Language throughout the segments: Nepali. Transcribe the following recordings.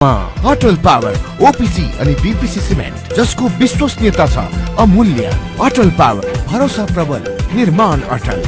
अटल पावर, ओपीसी अनि बीपीसी सिमेन्ट जसको विश्वसनीयता छ अमूल्य। अटल पावर, भरोसा प्रबल, निर्माण अटल।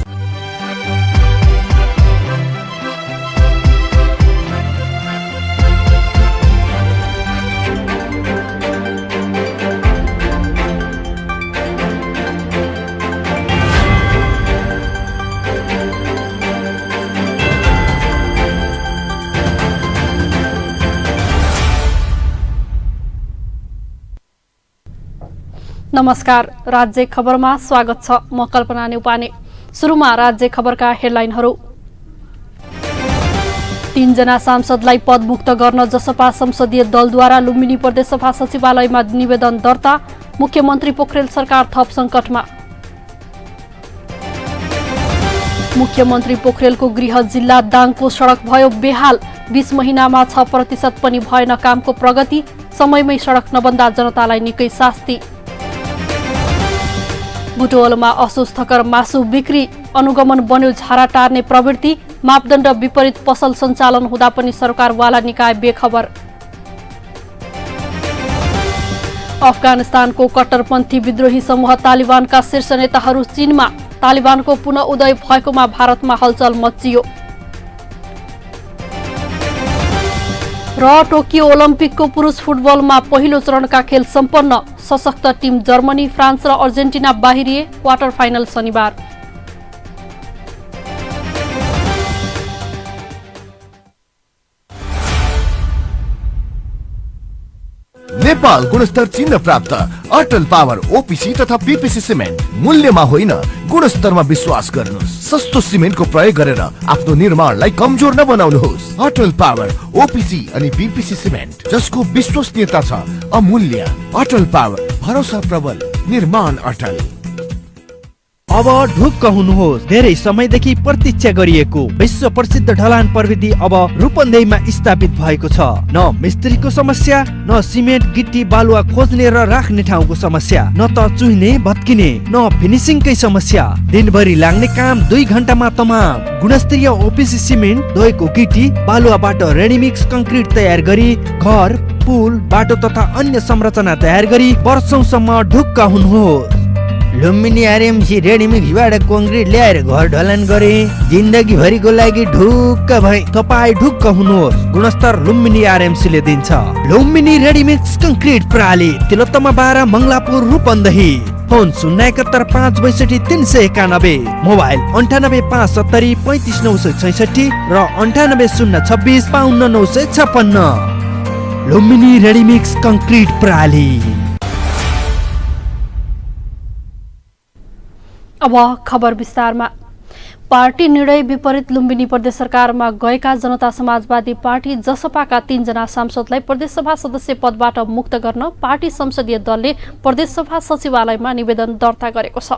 नमस्कार, राज्य खबरमा स्वागत छ। म कल्पना न्युपाने। सुरुमा राज्य खबरका हेडलाइनहरू। 3 जना सांसदलाई पदमुक्त गर्न जसपा संसदीय दलद्वारा लुम्बिनी प्रदेशसभा सचिवालयमा निवेदन दर्ता। मुख्यमन्त्री पोखरेल सरकार थप सङ्कटमा। मुख्यमन्त्री पोखरेलको गृह जिल्ला दाङको सडक भयो बेहाल। 20 महिनामा 6% पनि भएन कामको प्रगति। समयमै सडक नबन्दा जनतालाई निकै शास्ति। बुटवलमा अस्वस्थकर मासु बिक्री। अनुगमन बन्यो झारा टार्ने प्रवृत्ति। मापदण्ड विपरीत पसल सञ्चालन हुँदा पनि सरकारवाला निकाय बेखबर। अफगानिस्तानको कट्टरपन्थी विद्रोही समूह तालिबानका शीर्ष नेताहरू चीनमा। तालिबानको पुनः उदय भएकोमा भारतमा हलचल मच्चियो। र टोकियो ओलम्पिकको पुरुष फुटबलमा पहिलो चरणका खेल सम्पन्न। सशक्त टिम जर्मनी, फ्रान्स र अर्जेन्टिना बाहिरिए। क्वार्टर फाइनल शनिबार। नेपाल गुणस्तर चिन्ह प्राप्त अटल पावर, ओपीसी तथा बीपीसी सिमेन्ट। मूल्यमा होइन, गुणस्तरमा विश्वास गर्नुहोस्। सस्तो सिमेन्टको प्रयोग गरेर आफ्नो निर्माणलाई कमजोर नबनाउनुहोस्। अटल पावर, ओपीसी अनि बीपीसी सिमेन्ट जसको विश्वसनीयता छ अमूल्य। अटल पावर, भरोसा प्रबल, निर्माण अटल। अब ढुक्क हुनुहोस्। धेरै समयदेखि प्रतीक्षा गरिएको विश्व प्रसिद्ध ढलान प्रविधि अब रूपन्देहीमा स्थापित भएको छ। न मिस्त्रीको समस्या, न सिमेन्ट गिट्टी बालुवा खोज्ने र राख्ने ठाउँको समस्या, न त चुहिने भत्किने, न फिनिसिङकै समस्या। दिनभरि लाग्ने काम 2 घण्टामा तमाम। गुणस्तरीय ओपीसी सिमेन्ट, धोएको गिट्टी बालुवाबाट रेडीमिक्स कङ्क्रिट तयार गरी घर, पुल, बाटो तथा अन्य संरचना तयार गरी वर्षौंसम्म ढुक्क हुनुहोस्। लुम्बिनी आरएमसी रेडीमिक्सबाट कङ्क्रिट ल्याएर घर ढलान गरे। जिन्दगी भरिको लागि ढुक्क भए। तपाईँ ढुक्क हुनुहोस्। गुणस्तर लुम्बिनी आरएमसीले दिन्छ। लुम्बिनी रेडीमिक्स कङ्क्रिट प्रणाली, तिलोत्तमा 12, मङ्गलापुर, रूपन्देही। फोन 071 562 391, मोबाइल 98 570 35 966 र 98 026 52 956। लुम्बिनी रेडीमिक्स कङ्क्रिट प्रणाली। अब खबर विस्तारमा। पार्टी निर्णय विपरीत लुम्बिनी प्रदेश सरकारमा गएका जनता समाजवादी पार्टी जसपाका 3 जना सांसदलाई प्रदेशसभा सदस्य पदबाट मुक्त गर्न पार्टी संसदीय दलले प्रदेशसभा सचिवालयमा निवेदन दर्ता गरेको छ।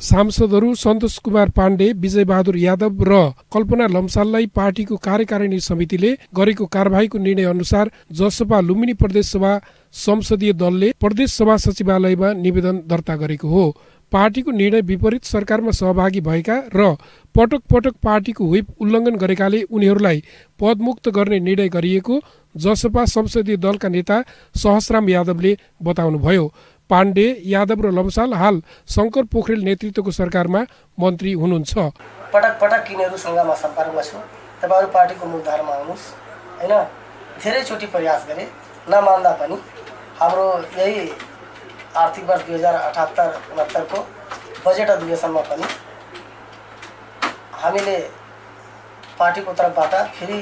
सांसदहरू सन्तोष कुमार पाण्डे, विजय बहादुर यादव र कल्पना लम्साललाई पार्टीको कार्यकारिणी समितिले गरेको कारबाहीको निर्णय अनुसार जसपा लुम्बिनी प्रदेशसभा संसदीय दलले प्रदेशसभा सचिवालयमा निवेदन दर्ता गरेको हो। पार्टीको निर्णय विपरीत सरकारमा सहभागी भएका र पटक पटक पार्टीको व्हिप उल्लङ्घन गरेकाले उनीहरूलाई पदमुक्त गर्ने निर्णय गरिएको जसपा संसदीय दलका नेता सहस्राम यादवले बताउनुभयो। पाण्डे, यादव र लम्साल हाल शङ्कर पोखरेल नेतृत्वको सरकारमा मन्त्री हुनुहुन्छ। पटक पटक यिनीहरूसँग म सम्पर्कमा छु। तपाईँहरू पार्टीको मुखधारमा आउनुहोस् होइन। धेरैचोटि प्रयास गरे, नमान्दा पनि हाम्रो यही आर्थिक वर्ष 2078-69 को बजेट अधिवेशनमा पनि हामीले पार्टीको तर्फबाट फेरि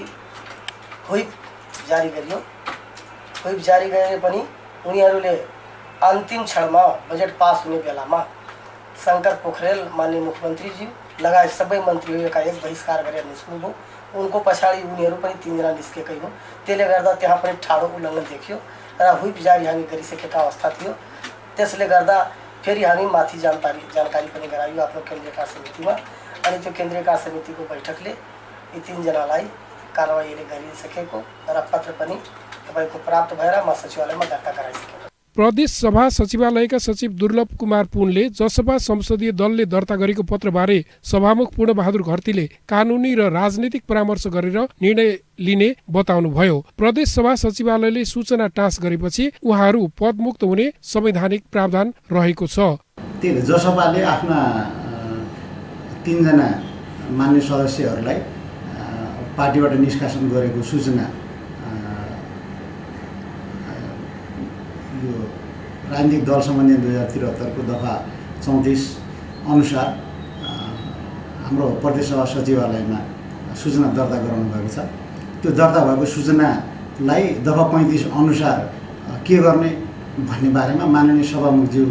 व्हिप जारी गरियो। व्हिप जारी गरे पनि उनीहरूले अन्तिम क्षणमा बजेट पास हुने बेलामा शङ्कर पोखरेल माननीय मुख्यमन्त्रीज्यू लगायत सबै मन्त्रीहरू एकाएक बहिष्कार गरेर निस्किनुभयो। उनको पछाडि उनीहरू पनि 3 जना निस्केकै हो। त्यसले गर्दा त्यहाँ पनि ठाडो उल्लङ्घन देखियो र व्हिप जारी हामी गरिसकेका अवस्था थियो। त्यसले गर्दा फेरि हामी माथि जानकारी पनि गराइयो आफ्नो केन्द्रीय कार्य समितिमा। अनि त्यो केन्द्रीय कार्य समितिको बैठकले यी 3 जनालाई कारवाहीले गरिसकेको र पत्र पनि तपाईँको प्राप्त भएर म सचिवालयमा दर्ता गराइसकेको। प्रदेश सभा सचिवालयका सचिव दुर्लभ कुमार पुनले जसपा संसदीय दलले दर्ता गरेको पत्रबारे सभामुख पूर्णबहादुर घरतीले कानुनी र राजनीतिक परामर्श गरेर निर्णय लिने बताउनुभयो। प्रदेश सभा सचिवालयले सूचना टाँस गरेपछि उहाँहरू पदमुक्त हुने संवैधानिक प्रावधान रहेको छ। जसपाले आफ्ना 3 जना मान्य सदस्यहरूलाई पार्टीबाट निष्कासन गरेको सूचना यो राजनीतिक दल सम्बन्धी 2073 को दफा 34 अनुसार हाम्रो प्रदेश सभा सचिवालयमा सूचना दर्ता गराउनु भएको छ। त्यो दर्ता भएको सूचनालाई दफा 35 अनुसार के गर्ने भन्ने बारेमा माननीय सभामुखज्यू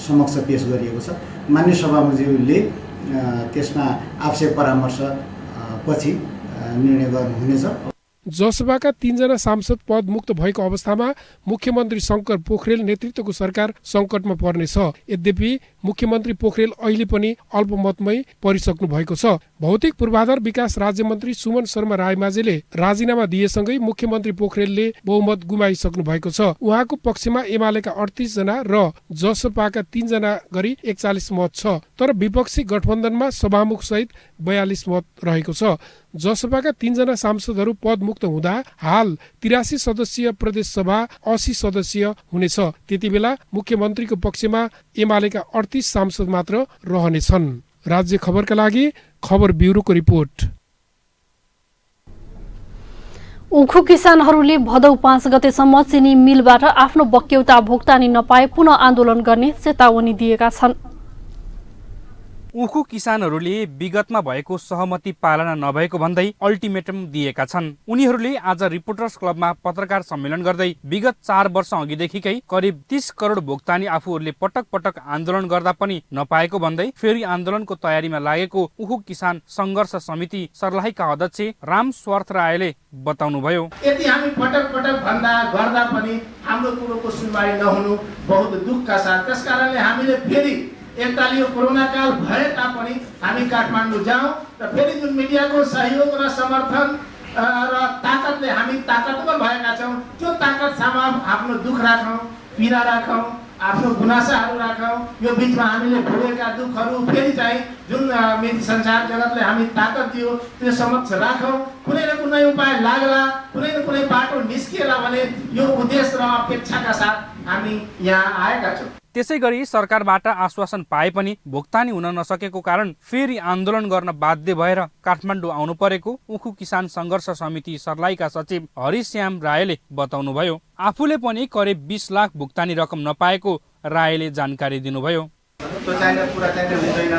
समक्ष पेश गरिएको छ। माननीय सभामुखज्यूले त्यसमा आवश्यक परामर्श पछि निर्णय गर्नुहुनेछ। जसपाका 3 जना सांसद पद मुक्त भएको अवस्थामा मुख्यमन्त्री शंकर पोखरेल नेतृत्वको सरकार सङ्कटमा पर्नेछ। यद्यपि मुख्यमन्त्री पोखरेल अहिले पनि अल्पमतमै परिसक्नु भएको छ। भौतिक पूर्वाधार विकास राज्य मन्त्री सुमन शर्मा रायमाझीले राजीनामा दिएसँगै मुख्यमन्त्री पोखरेलले बहुमत गुमाइसक्नु भएको छ। उहाँको पक्षमा एमालेका 38 जना र जसपाका 3 जना गरी 41 मत छ, तर विपक्षी गठबन्धनमा सभामुख सहित 42 मत रहेको छ। जसपाका 3 जना सांसदहरू पदमुक्त हुँदा हाल 83 सदस्यीय प्रदेश सभा 80 सदस्यीय हुनेछ। त्यति बेला मुख्यमन्त्रीको पक्षमा एमालेका 38 सांसद मात्र रहनेछन्। राज्य खबरका लागि खबर ब्युरोको रिपोर्ट। उखु किसानहरूले भदौ 5 गतेसम्म चिनी मिलबाट आफ्नो बक्यौता भुक्तानी नपाए पुनः आन्दोलन गर्ने चेतावनी दिएका छन्। उखु किसानहरूले विगतमा भएको सहमति पालना नभएको भन्दै अल्टिमेटम दिएका छन्। उनीहरूले आज रिपोर्टर्स क्लबमा पत्रकार सम्मेलन गर्दै विगत 4 वर्ष अघिदेखिकै करिब 30 करोड भुक्तानी आफूहरूले पटक पटक आन्दोलन गर्दा पनि नपाएको भन्दै फेरि आन्दोलनको तयारीमा लागेको उखु किसान संघर्ष समिति सर्लाहीका अध्यक्ष राम स्वार्थ रायले बताउनुभयो। यदि हामी पटक पटक भन्दा गर्दा पनि हाम्रो कुरोको सुनवाई नहुनु बहुत दुःखका साथ, त्यसकारणले हामीले फेरि एकताल यो कोरोना काल भए तापनि हामी काठमाडौँ जाउँ र फेरि जुन मिडियाको सहयोग र समर्थन र ताकतले हामी ताकतवर भएका छौँ, त्यो ताकत सामा आफ्नो दुःख राखौँ, पीडा राखौँ, आफ्नो गुनासाहरू राखौँ। यो बिचमा हामीले भोगेका दुःखहरू फेरि चाहिँ जुन संसार जगतले हामी ताकत दियो त्यो समक्ष राखौँ। कुनै न कुनै उपाय लाग्ला, कुनै न कुनै बाटो निस्किएला भने यो उद्देश्य र अपेक्षाका साथ हामी यहाँ आएका छौँ। त्यसै गरी सरकारबाट आश्वासन पाए पनि भुक्तानी हुन नसकेको कारण फेरि आन्दोलन गर्न बाध्य भएर काठमाडौँ आउनु परेको उखु किसान संघर्ष समिति सर्लाहीका सचिव हरिश्याम रायले बताउनुभयो। आफूले पनि करिब 20 लाख भुक्तानी रकम नपाएको रायले जानकारी दिनुभयो। त्यो चाहिने पुरा चाहिने हुँदैन।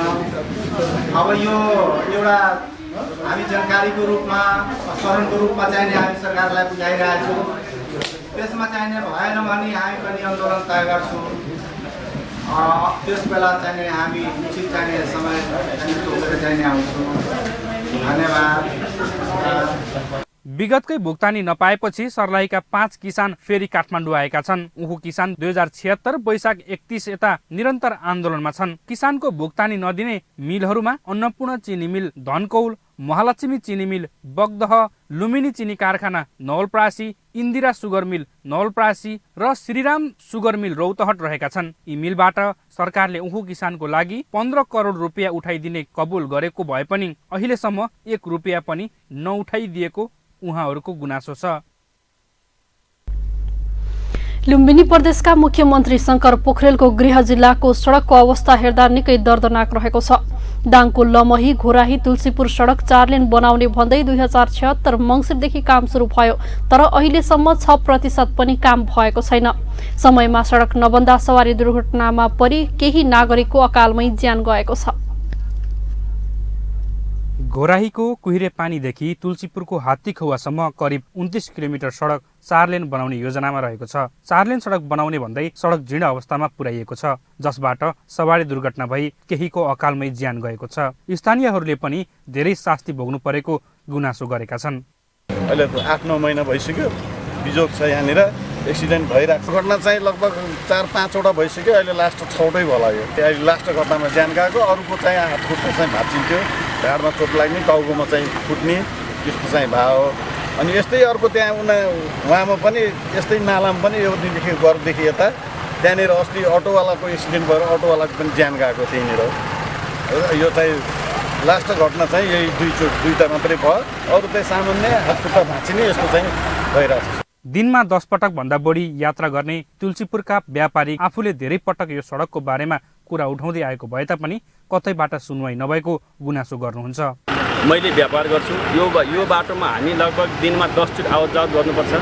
अब यो एउटा हामी जानकारीको रूपमा स्मरणको रूपमा चाहिने हामी सरकारलाई बुझाइरहेका छौँ। त्यसमा चाहिने भएन भने हामी पनि आन्दोलन तय गर्छौँ। त्यस बेला चाहिने हामी उचित चाहिने समय चाहिने आउँछौँ। धन्यवाद। विगतकै भुक्तानी नपाएपछि सर्लाहीका 5 किसान फेरि काठमाडौँ आएका छन्। उखु किसान 2076 वैशाख 31 यता निरन्तर आन्दोलनमा छन्। किसानको भुक्तानी नदिने मिलहरूमा अन्नपूर्ण चिनी मिल धनकौल, महालक्ष्मी चिनी मिल बगदह, लुम्बिनी चिनी कारखाना नवलपरासी, इन्दिरा सुगर मिल नवलपरासी र श्रीराम सुगर मिल रौतहट रहेका छन्। यी मिलबाट सरकारले उखु किसानको लागि 15 करोड रुपियाँ उठाइदिने कबुल गरेको भए पनि अहिलेसम्म 1 रुपियाँ पनि नउठाइदिएको उहाँहरूको गुनासो छ। लुम्बिनी प्रदेशका मुख्यमन्त्री शंकर पोखरेलको गृह जिल्लाको सडकको अवस्था हेर्दा निकै दर्दनाक रहेको छ। दाङको लमही घोराही तुलसीपुर सडक 4 लेन बनाउने भन्दै 2076 मङ्सिरदेखि काम सुरु भयो, तर अहिलेसम्म 6% पनि काम भएको छैन। समयमा सडक नबन्दा सवारी दुर्घटनामा परि केही नागरिकको अकालमै ज्यान गएको छ। घोराहीको कुहिरे पानीदेखि तुलसीपुरको हात्तीखौवासम्म करिब 29 किलोमिटर सडक 4 लेन बनाउने योजनामा रहेको छ। 4 लेन सडक बनाउने भन्दै सडक जीर्ण अवस्थामा पुर्याइएको छ, जसबाट सवारी दुर्घटना भई केहीको अकालमै ज्यान गएको छ। स्थानीयहरूले पनि धेरै शास्ति भोग्नु परेको गुनासो गरेका छन्। अहिले 8-9 महिना भइसक्यो बिजोग छ। यहाँनिर एक्सिडेन्ट भइरहेको छ। घटना चाहिँ लगभग 4-5 वटा भइसक्यो। अहिले लास्ट 6वटै भयो लाग्यो। त्यो लास्ट घटनामा ज्यान गएको, अरूको चाहिँ हात खुट्टा चाहिँ भाँचिन्थ्यो, ढाडमा चोट लाग्ने, टाउकोमा चाहिँ फुट्ने, त्यस्तो चाहिँ भयो। अनि यस्तै अर्को त्यहाँ उहाँमा पनि यस्तै नालामा पनि योदेखि घरदेखि यता त्यहाँनिर अस्ति अटोवालाको एक्सिडेन्ट भएर अटोवालाको पनि ज्यान गएको त्यहीँनिर। यो चाहिँ लास्ट घटना चाहिँ यही दुईवटा मात्रै भयो, अरू चाहिँ सामान्य हातखुट्टा भाँचिने यस्तो चाहिँ भइरहेको छ। दिनमा 10 पटक भन्दा बढी यात्रा गर्ने तुलसीपुरका व्यापारी आफूले धेरै पटक यो सडकको बारेमा कुरा उठाउँदै आएको भए तापनि कतैबाट सुनवाई नभएको गुनासो गर्नुहुन्छ। मैले व्यापार गर्छु, यो बाटोमा हामी लगभग दिनमा 10 चोटि आवत जावत गर्नुपर्छ।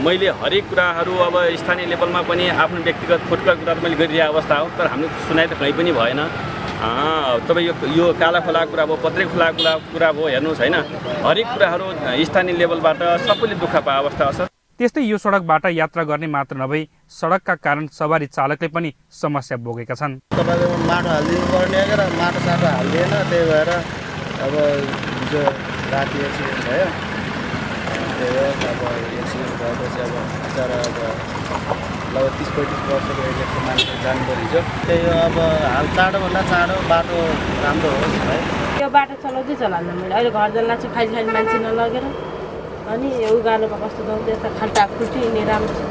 मैले हरेक कुराहरू अब स्थानीय लेभलमा पनि आफ्नो व्यक्तिगत फुटकर कुराहरू मैले गरिरहेको अवस्था हो, तर हाम्रो सुनाइ त कहीँ पनि भएन। तपाईँ यो काला खोला कुरा भयो, पत्रे खोला कुरा भयो, हेर्नुहोस् होइन, हरेक कुराहरू स्थानीय लेभलबाट सबैले दुःख पाए अवस्था छ। त्यस्तै यो सडकबाट यात्रा गर्ने मात्र नभई सडकका कारण सवारी चालकले पनि समस्या भोगेका छन्। तपाईँले माटो हालिदिनु पर्ने र माटो साटो हालिदिएन, त्यही भएर अब हिजो राति एक्सिडेन्ट भयो। त्यही हो अब एक्सिडेन्ट भएपछि अब बिचरा अब लगभग 30-35 वर्षको एजको मान्छे जानुपर्यो हिजो। त्यही हो अब हाल चाँडोभन्दा चाँडो बाटो राम्रो होस् है। यो बाटो चलाउँदै चलाउँदा मैले अहिले घर जल्ला चाहिँ खाली मान्छे नलगेर अनि यो उगालोमा कस्तो गाउँदै यता खाल्टा खुल्टी यिनी राम्रोसित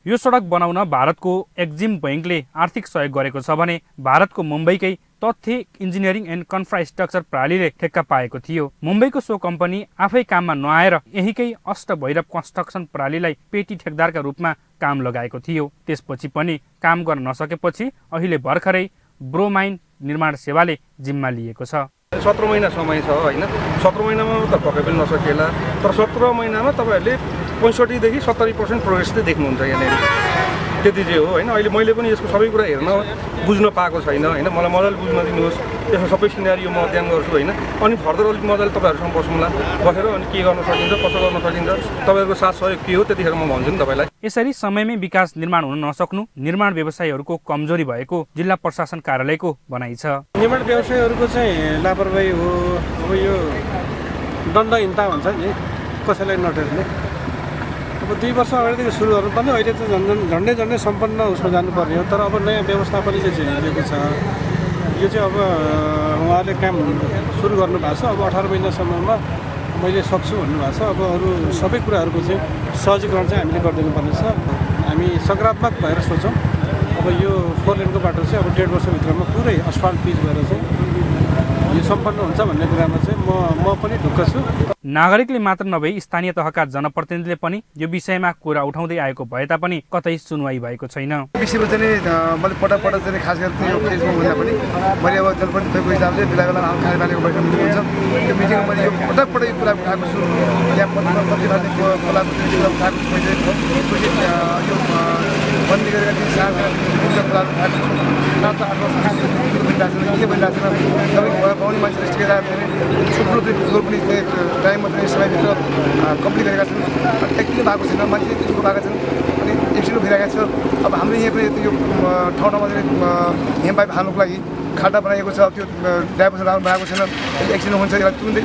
यो सडक बनाउन भारतको एक्जिम बैंकले आर्थिक सहयोग गरेको छ भने भारतको मुम्बईकै तथ्य इन्जिनियरिङ एन्ड कन्फ्रास्ट्रक्चर प्रणालीले ठेक्का पाएको थियो। मुम्बईको सो कम्पनी आफै काममा नआएर यहीकै अष्टभैरव कन्स्ट्रक्सन प्रणालीलाई पेटी ठेकदारका रूपमा काम लगाएको थियो। त्यसपछि पनि काम गर्न नसकेपछि अहिले भर्खरै ब्रोमाइन निर्माण सेवाले जिम्मा लिएको छ। 17 महिना समय छ होइन, 17 महिनामा त पक्कै पनि नसकेला, तर 17 महिनामा तपाईँहरूले 65 देखि 70% प्रोग्रेस चाहिँ देख्नुहुन्छ यहाँनिर। त्यति चाहिँ हो होइन। अहिले मैले पनि यसको सबै कुरा हेर्न बुझ्न पाएको छैन होइन, मलाई मजाले बुझ्न दिनुहोस्। यसको सबै सिनेरियो म अध्ययन गर्छु होइन, अनि फर्दर अलिक मजाले तपाईँहरूसँग बसौँला, बसेर अनि के गर्न सकिन्छ, कसो गर्न सकिन्छ, तपाईँहरूको साथ सहयोग के हो त्यतिखेर म भन्छु नि तपाईँलाई। यसरी समयमै विकास निर्माण हुन नसक्नु निर्माण व्यवसायीहरूको कमजोरी भएको जिल्ला प्रशासन कार्यालयको भनाइ छ। निर्माण व्यवसायीहरूको चाहिँ लापरवाही हो। अब यो दण्डहीनता हुन्छ नि कसैलाई नटेर्ने। अब 2 वर्ष अगाडिदेखि सुरु गर्नुपर्ने, अहिले त झन्डै सम्पन्न उसमा जानुपर्ने हो। तर अब नयाँ व्यवस्थापनले चाहिँ हिँडेको छ। यो चाहिँ अब उहाँले काम सुरु गर्नुभएको छ। अब 18 महिनासम्ममा मैले सक्छु भन्नुभएको छ। अब अरू सबै कुराहरूको चाहिँ सहजीकरण चाहिँ हामीले गरिदिनु पर्ने छ। हामी सकारात्मक भएर सोचौँ। अब यो 4 लेनको बाटो चाहिँ अब 1.5 वर्षभित्रमा पुरै अस्फाल्ट पिच भएर चाहिँ यो सम्पन्न हुन्छ भन्ने कुरामा चाहिँ म पनि ढुक्क छु। नागरिकले मात्र नभई स्थानीय तहका जनप्रतिनिधिले पनि यो विषयमा कुरा उठाउँदै आएको भए तापनि कतै सुनवाई भएको छैन। विषयमा चाहिँ मैले पटक चाहिँ खास गरी यो फेसबुक भन्दा पनि मैले अब जनप्रतिनिधिको हिसाबले बेला बेला कार्यपालिकाको बैठक मिटिङ हुन्छ। त्यो मिटिङमा मैले यो पटक यो कुरा उठाएको छु। यहाँ प्रतिभाको खोलाको कुरा उठाएको छु। मैले यो बन्दी गरेका दिन कुरा उठाएको छु। रातो 8 वर्ष के भइरहेको छैन। तपाईँको पाउने मान्छेले टिकेर छुट्टो पनि टाइममा चाहिँ समयभित्र कम्प्लिट गरेका छन्। एक्टिभ भएको छैन, मान्छे दुःख भएको छन् अनि एक्सिडेन्ट भइरहेको छ। अब हाम्रो यहाँ पनि यो ठाउँमा चाहिँ हेम पाइप हाल्नुको लागि खाल्डा बनाइएको छ। त्यो ड्राइभर राम्रो बनाएको छैन, एक्सिडेन्ट हुन्छ। यसलाई तुरुन्तै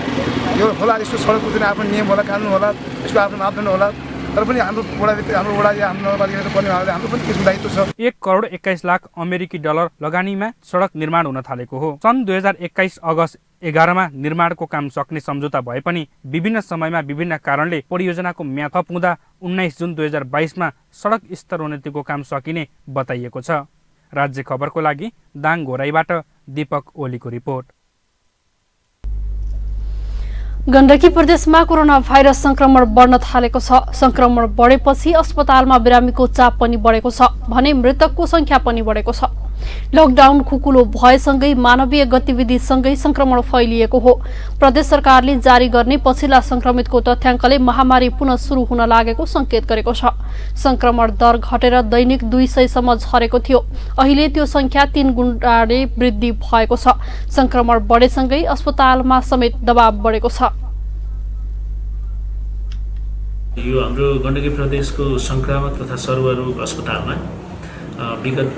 यो होला, यसको सडकको चाहिँ आफ्नो नियम होला, कानुन होला, यसको आफ्नो मापदण्ड होला। तर पनि हाम्रो वडा या हाम्रो नगरपालिकाले पर्ने हाम्रो पनि त्यसको दायित्व छ। 1 करोड 21 लाख अमेरिकी डलर लगानीमा सडक निर्माण हुन थालेको हो। सन् 2021 अगस्त 11मा निर्माणको काम सक्ने सम्झौता भए पनि विभिन्न समयमा विभिन्न कारणले परियोजनाको म्याद थप हुँदा 19 जुन 2022मा सडक स्तरोन्नतिको काम सकिने बताइएको छ। राज्य खबरको लागि दाङ घोराईबाट दीपक ओलीको रिपोर्ट। गण्डकी प्रदेशमा कोरोना भाइरस संक्रमण बढ्न थालेको छ। संक्रमण बढेपछि अस्पतालमा बिरामीको चाप पनि बढेको छ भने मृतकको संख्या पनि बढेको छ। लकडाउन खुकुलो भएसँगै मानवीय गतिविधिसँगै संक्रमण फैलिएको हो। प्रदेश सरकारले जारी गर्ने पछिल्ला संक्रमितको तथ्याङ्कले महामारी पुनः सुरु हुन लागेको संकेत गरेको छ। संक्रमण दर घटेर दैनिक 200 सम्म झरेको थियो। अहिले त्यो संख्या 3 गुणाले वृद्धि भएको छ। संक्रमण बढेसँगै अस्पतालमा समेत दबाव बढेको छ। यो हाम्रो गण्डकी प्रदेशको संक्रामक तथा सर्वरोग अस्पतालमा विगत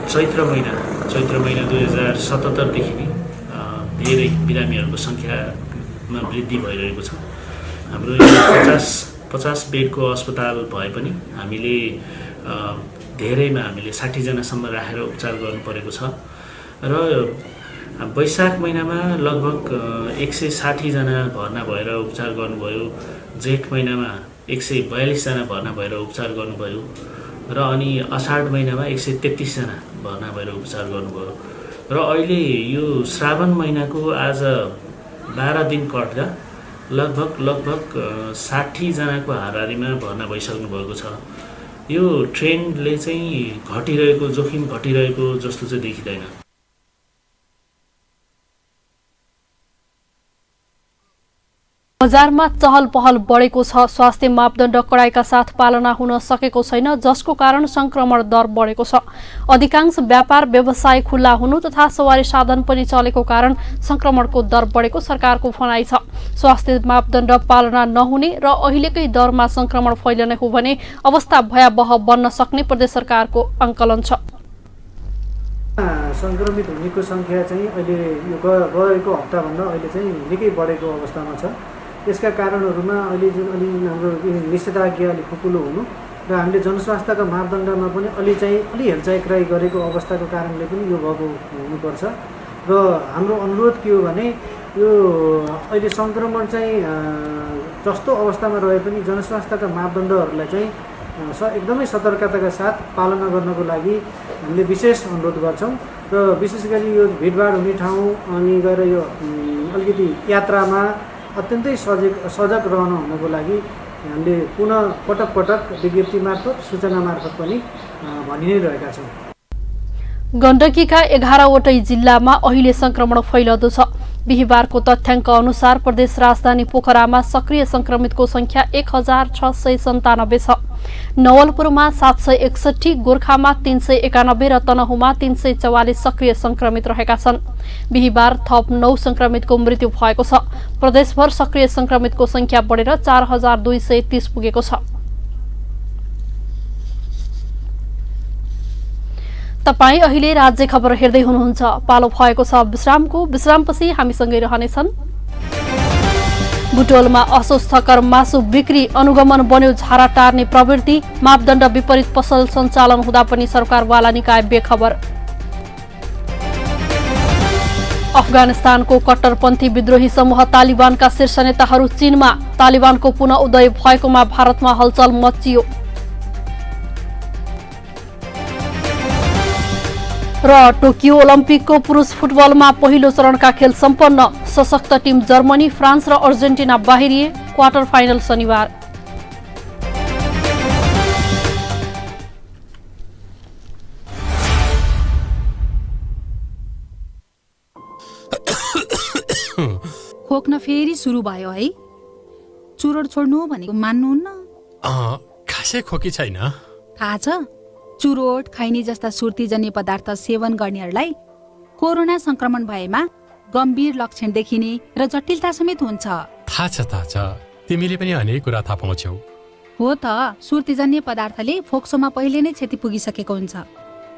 चैत्र महिना 2077 देखि नै धेरै बिरामीहरूको संख्यामा वृद्धि भइरहेको छ। हाम्रो 50 बेडको अस्पताल भए पनि हामीले धेरैमा हामीले 60 जनासम्म राखेर उपचार गर्नु परेको छ र वैशाख महिनामा लगभग 160 जना भर्ना भएर उपचार गर्नुभयो। जेठ महिनामा 142 जना भर्ना भएर उपचार गर्नुभयो र अनि अषाढ महिनामा 133 जना भर्ना भएर उपचार गर्नुभयो र अहिले यो श्रावण महिनाको आज 12 दिन कट्दा लगभग 60 जनाको हाराहारीमा भर्ना भइसक्नु भएको छ। यो ट्रेन्डले चाहिँ घटिरहेको, जोखिम घटिरहेको जस्तो चाहिँ देखिँदैन। बजारमा चहल पहल बढेको छ। स्वास्थ्य मापदण्ड कडाइका साथ पालना हुन सकेको छैन, जसको कारण संक्रमण दर बढेको छ। अधिकांश व्यापार व्यवसाय खुल्ला हुनु तथा सवारी साधन पनि चलेको कारण संक्रमणको दर बढेको सरकारको भनाइ छ। स्वास्थ्य मापदण्ड पालना नहुने र अहिलेकै दरमा संक्रमण फैलिने हो भने अवस्था भयावह बन्न सक्ने प्रदेश सरकारको आंकलन छ। संक्रमित हुनेको संख्या चाहिँ अहिले यो गएको हप्ताभन्दा अहिले चाहिँ निकै बढेको अवस्थामा छ। यसका कारणहरूमा अहिले जुन अलि हाम्रो निषेधाज्ञा अलि खुकुलो हुनु र हामीले जनस्वास्थ्यका मापदण्डमा पनि अलि हेलचाइक्राइ गरेको अवस्थाको कारणले पनि यो भएको हुनुपर्छ। र हाम्रो अनुरोध के हो भने यो अहिले संक्रमण चाहिँ जस्तो अवस्थामा रहे पनि जनस्वास्थ्यका मापदण्डहरूलाई चाहिँ एकदमै सतर्कताका साथ पालना गर्नको लागि हामीले विशेष अनुरोध गर्छौँ। र विशेष गरी यो भिडभाड हुने ठाउँ अनि गएर यो अलिकति यात्रामा अत्यन्तै सजग रहन हुनको लागि हामीले पुनः पटक विज्ञप्ति मार्फत सूचना मार्फत पनि भनि नै रहेका छौँ। गण्डकीका 11वटै जिल्लामा अहिले संक्रमण फैलदो छ। बिहिबारको तथ्याङ्क अनुसार प्रदेश राजधानी पोखरामा सक्रिय संक्रमितको संख्या 1697 छ। नवलपुरमा 761, गोर्खामा 391 र तनहुमा 344 सक्रिय संक्रमित रहेका छन्। बिहिबार थप 9 संक्रमितको मृत्यु भएको छ। प्रदेशभर सक्रिय संक्रमितको संख्या बढेर 4230 पुगेको छ। तपाई अहिले राज्य खबर हेर्दै हुनुहुन्छ। पालो भएको छ विश्रामको। विश्रामपछि हामीसँगै रहनेछन्। बुटोलमा अस्वस्थकर मासु बिक्री, अनुगमन बन्यो झारा टार्ने प्रवृत्ति, मापदण्ड विपरीत पसल सञ्चालन हुँदा पनि सरकारवाला निकाय बेखबर। अफगानिस्तानको कट्टरपन्थी विद्रोही समूह तालिबानका शीर्ष नेताहरू चीनमा, तालिबानको पुनः उदय भएकोमा भारतमा हलचल मचियो। र टोकियो ओलम्पिकको पुरुष फुटबलमा पहिलो चरणका खेल सम्पन्न। सशक्त टिम जर्मनी, फ्रान्स र अर्जेन्टिना बाहिरिए। क्वार्टर फाइनल शनिबार। खोक्न फेरि सुरु भयो है। चुरोट छोड्नु भनेको मान्नुहुन्न? खासै खोकी छैन। थाहा छ, चुरोट, खैनी जस्ता सुर्तीजन्य पदार्थ सेवन गर्नेहरूलाई कोरोना संक्रमण भएमा गम्भीर लक्षण देखिने र जटिलता समेत हुन्छ। थाहा छ, तिमीले पनि अनेक कुरा थाहा पाउँछौ। हो त, सुर्तीजन्य पदार्थले फोक्सोमा पहिले नै क्षति पुगिसकेको हुन्छ,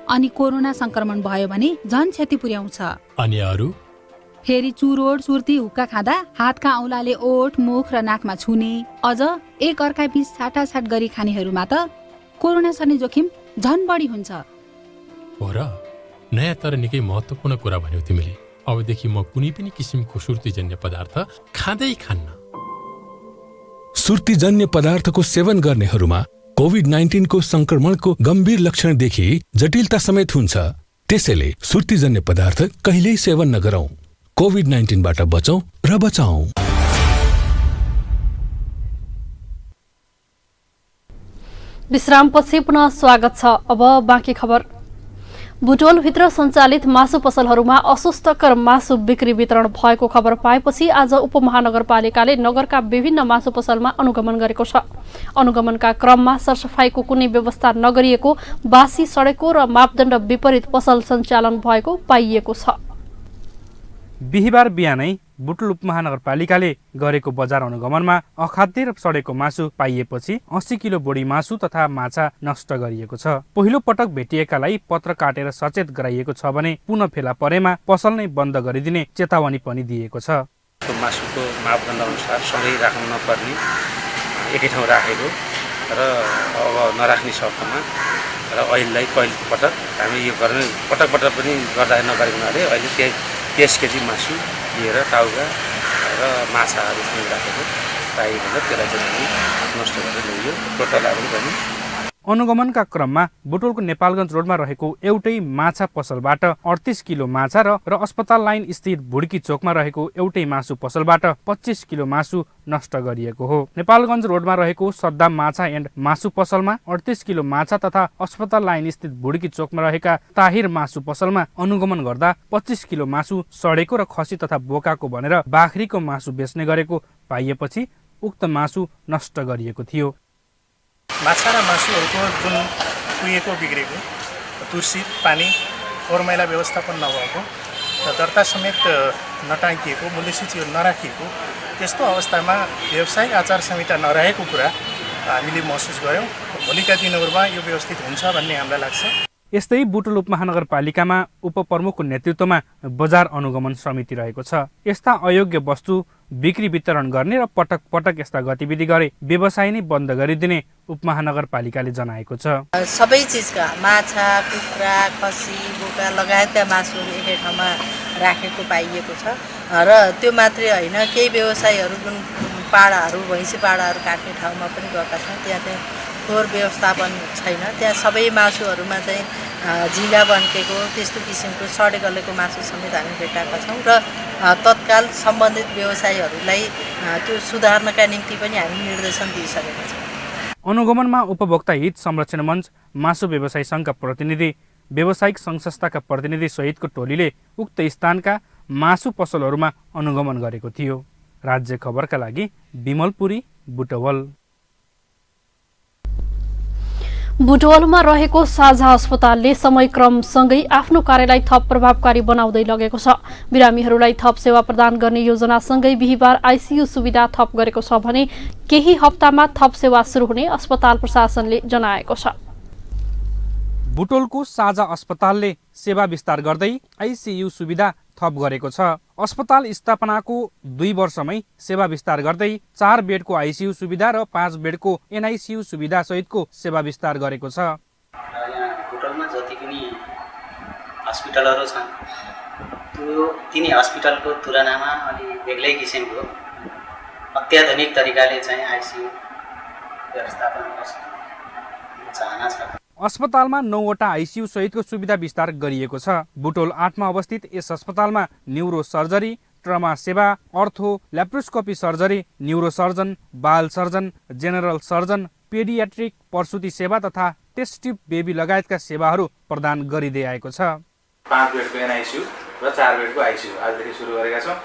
अनि कोरोना संक्रमण भयो भने झन क्षति पुर्याउँछ। अनि अरू? फेरि चुरोट, सुर्ती, हुक्का खाँदा हातका औँलाले ओठ, मुख र नाकमा छुने, अझ एक अर्का बीच साटासाट गरी खानेहरूमा त कोरोना सर्ने जोखिम झन बढी हुन्छ। हो र, नयाँ तर निकै महत्त्वपूर्ण कुरा भन्यौ तिमीले। अबदेखि म कुनै पनि किसिमको सुर्तीजन्य पदार्थ खाँदै खान्न। सुर्तीजन्य पदार्थको सेवन गर्नेहरूमा कोभिड-19 को संक्रमणको गम्भीर लक्षण देखि जटिलता समेत हुन्छ। त्यसैले सुर्तीजन्य पदार्थ कहिल्यै सेवन नगरौं। कोभिड-19 बाट बचौं र बचाऊ। विश्रामपछि पुनः स्वागत छ। अब बाँकी खबर। बुटोलभित्र सञ्चालित मासु पसलहरूमा अस्वस्थकर मासु बिक्री वितरण भएको खबर पाएपछि आज उपमहानगरपालिकाले नगरका विभिन्न मासु पसलमा अनुगमन गरेको छ। अनुगमनका क्रममा सरसफाईको कुनै व्यवस्था नगरिएको, बासी सडेको र मापदण्ड विपरीत पसल सञ्चालन भएको पाइएको छ। बिहिबार बिहानै बुटोल उपमहानगरपालिकाले गरेको बजार अनुगमनमा अखाद्य र सडेको मासु पाइएपछि 80 किलो बोडी मासु तथा माछा नष्ट गरिएको छ। पहिलो पटक भेटिएकालाई पत्र काटेर सचेत गराइएको छ भने पुनः फेला परेमा पसल नै बन्द गरिदिने चेतावनी पनि दिएको छ। मासुको मापदण्ड अनुसार सँगै राख्नु नपर्ने, एकै ठाउँ राखेको र अब नराख्ने शर्तमा र पहिलो पटक हामी यो गर्ने पटक पनि गर्दा नगरेको हुनाले अहिले त्यही 23 केजी मासु लिएर टाउका र माछाहरू चाहिँ राखेको पाइएर त्यसलाई चाहिँ हामी नष्ट गरेर ल्याइयो। टोटल अब पनि अनुगमनका क्रममा बुटोलको नेपालगञ्ज रोडमा रहेको एउटै माछा पसलबाट 38 किलो माछा र अस्पताल लाइन स्थित भुड्की चोकमा रहेको एउटै मासु पसलबाट 25 किलो मासु नष्ट गरिएको हो। नेपालगञ्ज रोडमा रहेको सद्दाम माछा एन्ड मासु पसलमा 38 किलो माछा तथा अस्पताल लाइन स्थित भुड्की चोकमा रहेका ताहिर मासु पसलमा अनुगमन गर्दा 25 किलो मासु सडेको र खसी तथा बोकाको भनेर बाख्रीको मासु बेच्ने गरेको पाइएपछि उक्त मासु नष्ट गरिएको थियो। माछा र मासुहरूको जुन कुहिएको बिग्रेको तुर्सी पानी फोहोर मैला व्यवस्थापन नभएको र दर्ता समेत नटाँकिएको मूल्य सूचीहरू नराखिएको त्यस्तो अवस्थामा व्यावसायिक आचार संहिता नरहेको कुरा हामीले महसुस गऱ्यौँ। भोलिका दिनहरूमा यो व्यवस्थित हुन्छ भन्ने हामीलाई लाग्छ। यस्तै बुटोल उपमहानगरपालिकामा उपप्रमुखको नेतृत्वमा बजार अनुगमन समिति रहेको छ। यस्ता अयोग्य वस्तु बिक्री वितरण गर्ने र पटक पटक यस्ता गतिविधि गरे व्यवसाय नै बन्द गरिदिने उपमहानगरपालिकाले जनाएको छ। सबै चिजका माछा, कुखुरा, खसी, बोका लगायतका मासुहरू एकै ठाउँमा राखेको पाइएको छ र त्यो मात्रै होइन, केही व्यवसायहरू जुन पाडाहरू भैँसी पाडाहरू काट्ने ठाउँमा पनि गएका छौँ, त्यहाँ चाहिँ फोहोर व्यवस्थापन छैन। त्यहाँ सबै मासुहरूमा चाहिँ झिला बन्केको त्यस्तो किसिमको सडे गलेको मासु समेत हामी भेटाएका छौँ र तत्काल सम्बन्धित व्यवसायीहरूलाई त्यो सुधार्नका निम्ति पनि हामी निर्देशन दिइसकेका छौँ। अनुगमनमा उपभोक्ता हित संरक्षण मञ्च, मासु व्यवसायी सङ्घका प्रतिनिधि, व्यावसायिक सङ्घ संस्थाका प्रतिनिधि सहितको टोलीले उक्त स्थानका मासु पसलहरूमा अनुगमन गरेको थियो। राज्य खबरका लागि विमलपुरी, बुटवल। बुटवलमा रहेको साझा अस्पतालले समयक्रमसँगै आफ्नो कार्यलाई थप प्रभावकारी बनाउँदै लगेको छ। बिरामीहरूलाई थप सेवा प्रदान गर्ने योजनासँगै बिहिबार आइसियु सुविधा थप गरेको छ भने केही हप्तामा थप सेवा सुरु हुने अस्पताल प्रशासनले जनाएको छ। बुटोलको साझा अस्पतालले सेवा विस्तार गर्दै आइसियु सुविधा थप गरेको छ। अस्पताल स्थापनाको 2 वर्षमै सेवा विस्तार गर्दै 4 बेडको आइसियु सुविधा र 5 बेडको एनआइसियु सुविधा सहितको सेवा विस्तार गरेको छ। यहाँ बुटोलमा जति पनि हस्पिटलहरू छन् तिनी हस्पिटलको तुलनामा अलि बेग्लै किसिमको अत्याधुनिक तरिकाले चाहिँ आइसियु व्यवस्थापन गर्ने चाहना छ। अस्पतालमा 9 वटा आइसियु सहितको सुविधा विस्तार गरिएको छ। बुटोल 8 मा अवस्थित यस अस्पतालमा न्युरो सर्जरी, ट्रमा सेवा, अर्थो, ल्याप्रोस्कोपी सर्जरी, न्युरो सर्जन, बाल सर्जन, जेनरल सर्जन, पेडियाट्रिक, प्रसुति सेवा तथा टेस्ट ट्युब बेबी लगायतका सेवाहरू प्रदान गरिँदै आएको छ। 5 बेडको एनआइसियु र 4 बेडको आइसियु आजदेखि सुरु गरेका छौँ।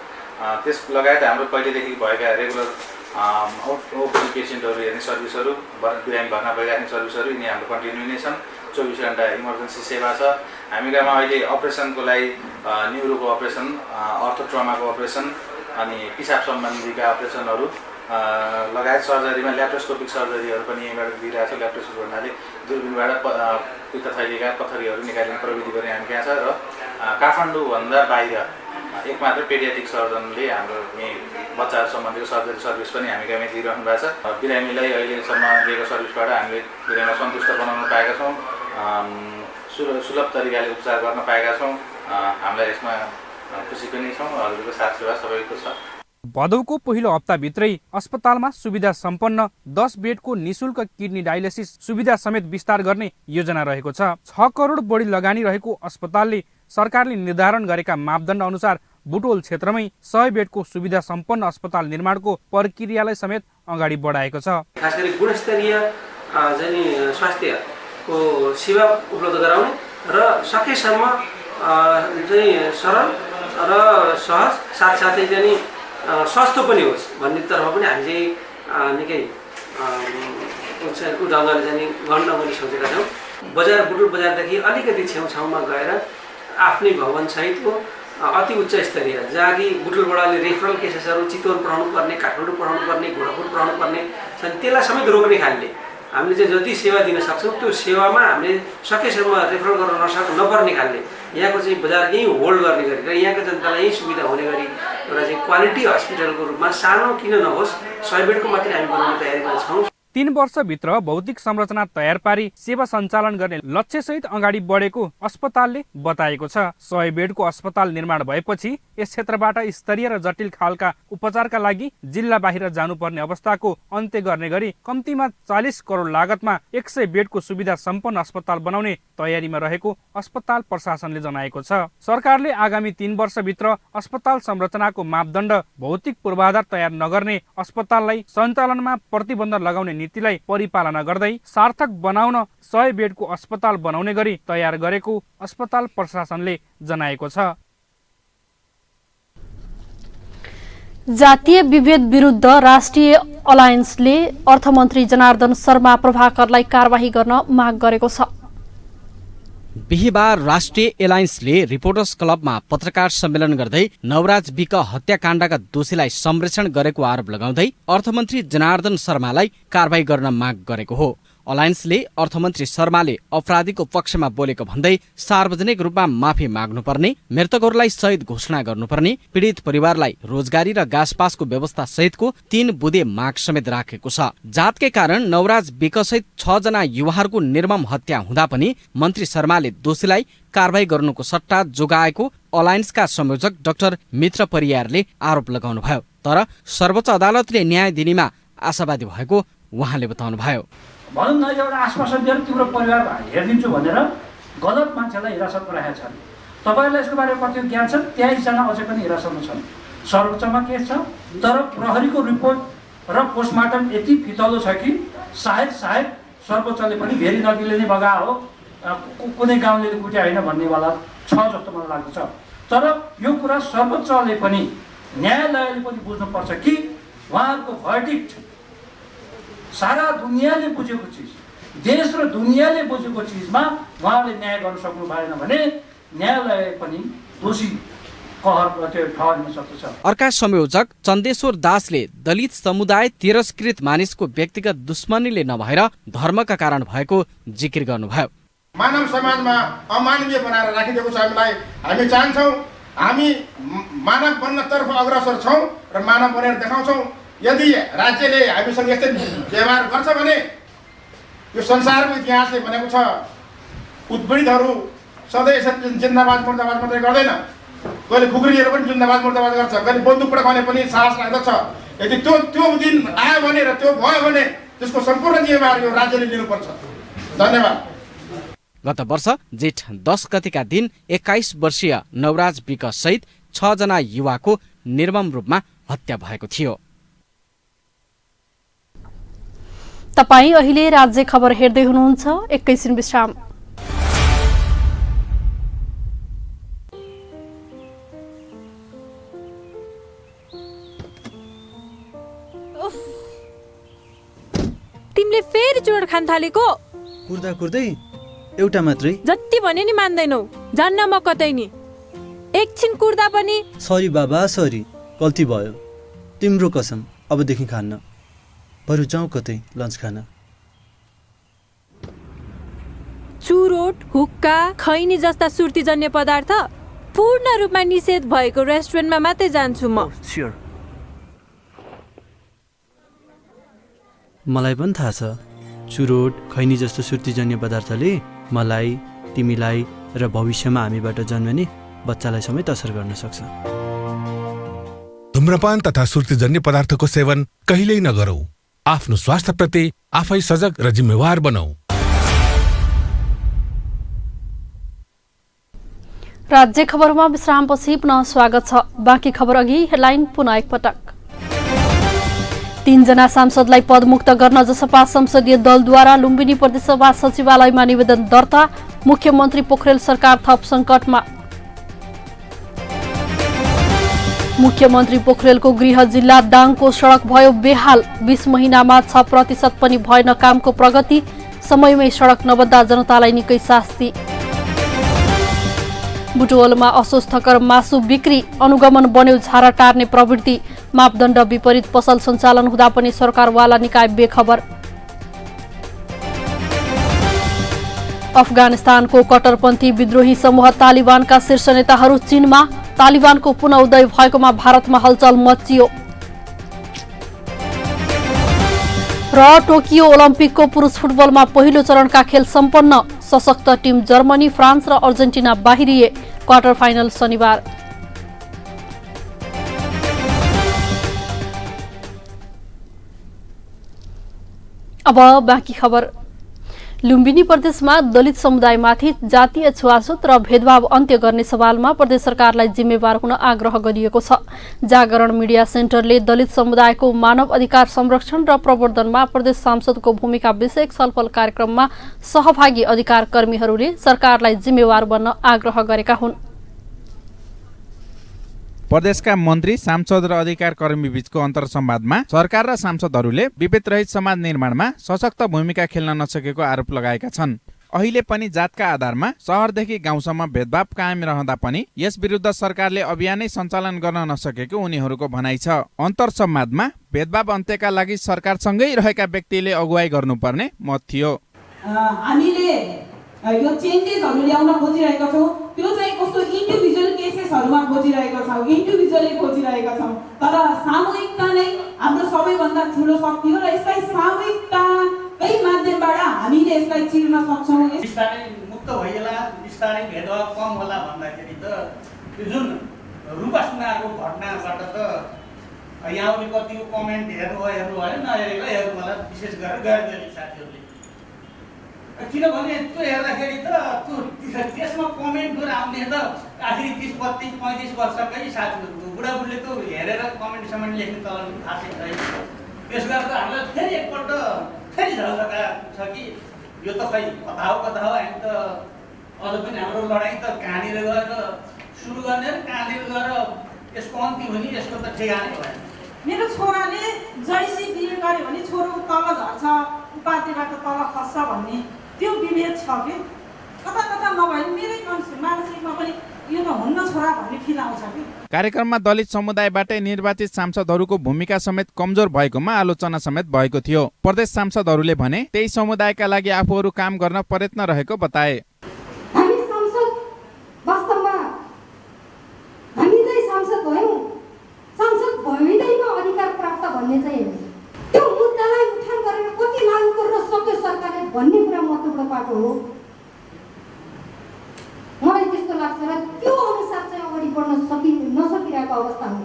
त्यस लगायत हाम्रो पहिलेदेखि भएका रेगुलर ओपी पेसेन्टहरू हेर्ने सर्भिसहरू, बिरामी भर्ना भइराख्ने सर्भिसहरू यिनी हाम्रो कन्टिन्यू नै छन्। 24 घण्टा इमर्जेन्सी सेवा छ। हामीमा अहिले अपरेसनको लागि न्युरोको अपरेसन, अर्थो ट्रमाको अपरेसन अनि पिसाब सम्बन्धीका अपरेसनहरू लगायत सर्जरीमा ल्याप्रोस्कोपिक सर्जरीहरू पनि यहीँबाट दिइरहेको छ। ल्याप्रोस्कोपी भन्नाले दूरबीनबाट पित्तथैलीका पथरीहरू निकाल्ने प्रविधि पनि हामी कहाँ छ र काठमाडौँभन्दा बाहिर एक मात्र पेडियाट्रिक सर्जनले हाम्रो यहीँ बच्चाहरू सम्बन्धीको सर्जरी सर्भिस पनि हामी कहाँ दिइरहनु भएको छ। बिरामीलाई अहिलेसम्म दिएको सर्भिसबाट हामीले बिरामीलाई सन्तुष्ट बनाउन पाएका छौँ, सुलभ तरिकाले उपचार गर्न पाएका छौँ। हामीलाई यसमा खुसी पनि छौँ। हजुरको साथ सेवा सबैको छ। भदौको पहिलो हप्ताभित्रै अस्पतालमा सुविधा सम्पन्न 10 बेडको निशुल्क किडनी डायलिसिस सुविधा समेत विस्तार गर्ने योजना रहेको छ। 6 करोड बढी लगानी रहेको अस्पतालले सरकारले निर्धारण गरेका मापदण्ड अनुसार बुटोल क्षेत्रमै 100 बेडको सुविधा सम्पन्न अस्पताल निर्माणको प्रक्रियालाई समेत अगाडि बढाएको छ। खास गरी गुणस्तरीय स्वास्थ्यको सेवा उपलब्ध गराउने र सकेसम्म सरल र सहज साथसाथै चाहिँ सस्तो पनि होस् भन्ने तर्फ पनि हामीले निकै उत्साहको ढङ्गले चाहिँ गर्न पनि सोचेका छौँ। बुटोल बजारदेखि अलिकति छेउछाउमा गएर आफ्नै भवन सहितको अति उच्च स्तरीय जहाँ कि बुटोलबाट रेफरल केसेसहरू चितवन पढाउनु पर्ने, काठमाडौँ पढाउनु पर्ने, घोडापुर पढाउनु पर्ने छन्, त्यसलाई समेत रोक्ने खालले हामीले चाहिँ जति सेवा दिन सक्छौँ त्यो सेवामा हामीले सकेसम्म रेफरल गर्न नपर्ने खालले यहाँको चाहिँ बजार यहीँ होल्ड गर्ने गरी र यहाँको जनतालाई यही सुविधा हुने गरी एउटा चाहिँ क्वालिटी हस्पिटलको रूपमा सानो किन नहोस् 100 बेडको मात्रै हामी बनाउने तयारीमा छौँ। 3 वर्षभित्र भौतिक संरचना तयार पारी सेवा सञ्चालन गर्ने लक्ष्यसहित अगाडि बढेको अस्पतालले बताएको छ। 100 बेडको अस्पताल निर्माण भएपछि यस क्षेत्रबाट स्तरीय र जटिल खालका उपचारका लागि जिल्ला बाहिर जानुपर्ने अवस्थाको अन्त्य गर्ने गरी कम्तीमा 40 करोड लागतमा 100 बेडको सुविधा सम्पन्न अस्पताल बनाउने तयारीमा रहेको अस्पताल प्रशासनले जनाएको छ। सरकारले आगामी 3 वर्षभित्र अस्पताल संरचनाको मापदण्ड भौतिक पूर्वाधार तयार नगर्ने अस्पताललाई सञ्चालनमा प्रतिबन्ध लगाउने नीतिलाई परिपालना गर्दै सार्थक बनाउन 100 बेडको अस्पताल बनाउने गरी तयार गरेको अस्पताल प्रशासनले जनाएको छ। जातीय विभेद विरुद्ध राष्ट्रिय अलायन्सले अर्थमन्त्री जनार्दन शर्मा प्रभाकरलाई कारबाही गर्न माग गरेको छ। बिहीबार राष्ट्रिय एलायन्सले रिपोर्टर्स क्लबमा पत्रकार सम्मेलन गर्दै नवराज विक हत्याकाण्डका दोषीलाई संरक्षण गरेको आरोप लगाउँदै अर्थमन्त्री जनार्दन शर्मालाई कारबाही गर्न माग गरेको हो। अलायन्सले अर्थमन्त्री शर्माले अपराधीको पक्षमा बोलेको भन्दै सार्वजनिक रूपमा माफी माग्नुपर्ने, मृतकहरूलाई शहीद घोषणा गर्नुपर्ने, पीडित परिवारलाई रोजगारी र गाँसपासको व्यवस्था सहितको 3 बुँदे माग समेत राखेको छ। जातकै कारण नवराज विकसहित 6 जना युवाहरूको निर्मम हत्या हुँदा पनि मन्त्री शर्माले दोषीलाई कारबाही गर्नुको सट्टा जोगाएको अलायन्सका संयोजक डाक्टर मित्र परियारले आरोप लगाउनुभयो। तर सर्वोच्च अदालतले न्याय दिनेमा आशावादी भएको उहाँले बताउनुभयो। भनौँ न एउटा आश्वासन दिएर तिम्रो परिवार हेरिदिन्छु भनेर गलत मान्छेलाई हिरासतमा राखेका छन्। तपाईँहरूलाई यसको बारेमा कति ज्ञान छ? 23 जना अझै पनि हिरासतमा छन्। सर्वोच्चमा केस छ, तर प्रहरीको रिपोर्ट र पोस्टमार्टम यति फितलो छ कि सायद सर्वोच्चले पनि भेरी नदीले नै बगा हो, कुनै गाउँले कुट्या होइन भन्नेवाला छ जस्तो मलाई लाग्दछ। तर यो कुरा सर्वोच्चले पनि न्यायालयले पनि बुझ्नुपर्छ कि उहाँहरूको भर्डिक्ट सारा दुनियाँले बुझेको चिज, देश र दुनियाँले बुझेको चिजमा उहाँले न्याय गर्न सक्नु भएन भने न्यायालय पनि दोषी ठहर्न सक्दछ। अर्का संयोजक चन्देश्वर दासले दलित समुदाय तिरस्कृत मानिसको व्यक्तिगत दुश्मनीले नभएर धर्मका कारण भएको जिकिर गर्नुभयो। मानव समाजमा अमानवीय बनाएर राखिदिएको छ हामीलाई। हामी चाहन्छौँ हामी मानव बन्नतर्फ अग्रसर छौँ र मानव बनेर देखाउँछौँ। यदि राज्यले हामीसँग यस्तै व्यवहार गर्छ भने यो संसारको इतिहासले भनेको छ उत्पीडितहरू सधैँ जिन्दाबाद मुर्दाबाद मात्रै गर्दैन, कहिले खुकुरीहरू पनि जिन्दाबाद मुर्दाबाद गर्छ, कहिले बन्दुक पड्काउने पनि साहस राख्दछ। यदि त्यो दिन आयो भने र त्यो भयो भने त्यसको सम्पूर्ण जिम्मेवार यो राज्यले लिनुपर्छ। धन्यवाद। गत वर्ष जेठ 10 गतेका दिन 21 वर्षीय नवराज विक सहित 6 जना युवाको निर्मम रूपमा हत्या भएको थियो। तपाईँ अहिले राज्य खबर हेर्दै हुनुहुन्छ। एकैछिन विश्राम। तिमीले फेरि चुरोट खान थालेको? कुर्दा कुर्दै एउटा मात्रै? जति भने नि मान्दैनौ, जान्न म कतै नि। एकछिन कुर्दा पनि। सरी बाबा, सरी, गल्ती भयो। तिम्रो कसम, अबदेखि खान्न। बरु जाउँ कतै लन्च खान। चुरोट, हुक्का, खैनी जस्ता सुर्तीजन्य पदार्थ पूर्ण रूपमा निषेध भएको रेस्टुरेन्टमा मात्रै जान्छु म। मलाई पनि थाहा छ, चुरोट, खैनी जस्तो सुर्तीजन्य पदार्थले मलाई, तिमीलाई र भविष्यमा हामीबाट जन्मने बच्चालाई समेत असर गर्न सक्छ। धूम्रपान तथा सुर्तीजन्य पदार्थको सेवन कहिल्यै नगरौं। आफ्नो स्वास्थ्यप्रति आफै सजग र जिम्मेवार बनाऊ। राज्य खबरमा विश्रामपछि पुनः स्वागत छ। बाँकी खबर अघि हेडलाइन पुनः एकपटक। 3 जना सांसदलाई पदमुक्त गर्न जसपा संसदीय दलद्वारा लुम्बिनी प्रदेशसभा सचिवालयमा निवेदन दर्ता। मुख्यमन्त्री पोखरेल सरकार थप सङ्कटमा। मुख्यमन्त्री पोखरेलको गृह जिल्ला दाङको सडक भयो बेहाल। 20 महिनामा 6% पनि भएन कामको प्रगति। समयमै सडक नबन्दा जनतालाई निकै शास्ति। बुटवलमा अस्वस्थकर मासु बिक्री। अनुगमन बन्यो झारा टार्ने प्रवृत्ति। मापदण्ड विपरीत पसल सञ्चालन हुँदा पनि सरकारवाला निकाय बेखबर। अफगानिस्तानको कट्टरपन्थी विद्रोही समूह तालिबानका शीर्ष नेताहरू चीनमा। तालिबानको पुनः उदय भएकोमा भारतमा हलचल मचियो। र टोकियो ओलम्पिकको पुरुष फुटबलमा पहिलो चरणका खेल सम्पन्न। सशक्त टिम जर्मनी, फ्रान्स र अर्जेन्टिना बाहिरिए। क्वार्टर फाइनल शनिबार। अब बाँकी खबर। लुम्बिनी प्रदेशमा दलित समुदायमाथि जातीय छुवाछुत र भेदभाव अन्त्य गर्ने सवालमा प्रदेश सरकारलाई जिम्मेवार हुन आग्रह गरिएको छ। जागरण मिडिया सेन्टरले दलित समुदायको मानव अधिकार संरक्षण र प्रवर्धनमा प्रदेश सांसदको भूमिका विषयक छलफल कार्यक्रममा सहभागी अधिकार कर्मीहरूले सरकारलाई जिम्मेवार बन्न आग्रह गरेका हुन्। प्रदेशका मन्त्री, सांसद र अधिकार कर्मी बीचको अन्तर्संवादमा सरकार र सांसदहरूले विभेद रहित समाज निर्माणमा सशक्त भूमिका खेल्न नसकेको आरोप लगाएका छन्। अहिले पनि जातका आधारमा शहरदेखि गाउँसम्म भेदभाव कायम रहँदा पनि यस विरुद्ध सरकारले अभियानै सञ्चालन गर्न नसकेको उनीहरूको भनाइ छ। अन्तर्संवादमा भेदभाव अन्त्यका लागि सरकारसँगै रहेका व्यक्तिले अगुवाई गर्नुपर्ने मत थियो। हामीले यो चेन्जेसहरू ल्याउन खोजिरहेका छौँ, त्यो चाहिँ कस्तो इन्डिभिजुअल केसेसहरूमा खोजिरहेका छौँ, इन्डिभिजुअली खोजिरहेका छौँ। तर सामूहिकता नै हाम्रो सबैभन्दा ठुलो शक्ति हो र यसलाई सामूहिकताकै माध्यमबाट हामीले यसलाई चिर्न सक्छौँ। बिस्तारै मुक्त भइएला, बिस्तारै भेदभाव कम होला भन्दाखेरि त त्यो जुन रुपा सुनाको घटनाबाट त यहाँले कतिको कमेन्ट हेर्नु भयो नहेरेको हेर्नु होला, विशेष गरेर गैर साथीहरूले। किनभने त्यो हेर्दाखेरि त त्यसमा कमेन्ट गरेर आउने त आखिरी 30, 32, 35 वर्षकै साथीहरू बुढाबुढीले त हेरेर कमेन्ट समेन्ट लेख्ने तल खासै छैन। त्यस गरेर त हामीलाई फेरि एकपल्ट फेरि झगडा छ कि यो त खै कथा हो हामी त अझ पनि हाम्रो लडाइँ त कहाँनिर गएर सुरु गर्ने र कहाँनिर गएर यसको अन्त्य हुने यसको त ठेगानै भएन। मेरो छोराले जैसी बिहे गर्यो भने छोरो तल झर्छ, उपाधिबाट तल खस्छ भन्ने त्यो विभेद छ कि कता कता नभए मेरै मानसिकमा पनि यो त हुन्न छोरा भन्ने फिल आउँछ कि। कार्यक्रममा दलित समुदायबाटै निर्वाचित सांसदहरूको भूमिका समेत कमजोर भएकोमा आलोचना समेत भएको थियो। प्रदेश सांसदहरूले भने त्यही समुदायका लागि आफूहरू काम गर्न प्रयत्न रहेको बताए। हामी सांसद वास्तवमा हामी चाहिँ सांसद भयौँ, सांसद भइदैमा अधिकार प्राप्त भन्ने चाहिँ त्यो मुद्दालाई उठान गरेर कति लागू गर्न सक्यो सरकारले भन्ने कुरा महत्त्वपूर्ण पाटो हो। मलाई त्यस्तो लाग्छ र त्यो अनुसार चाहिँ अगाडि बढ्न नसकिरहेको अवस्था हो।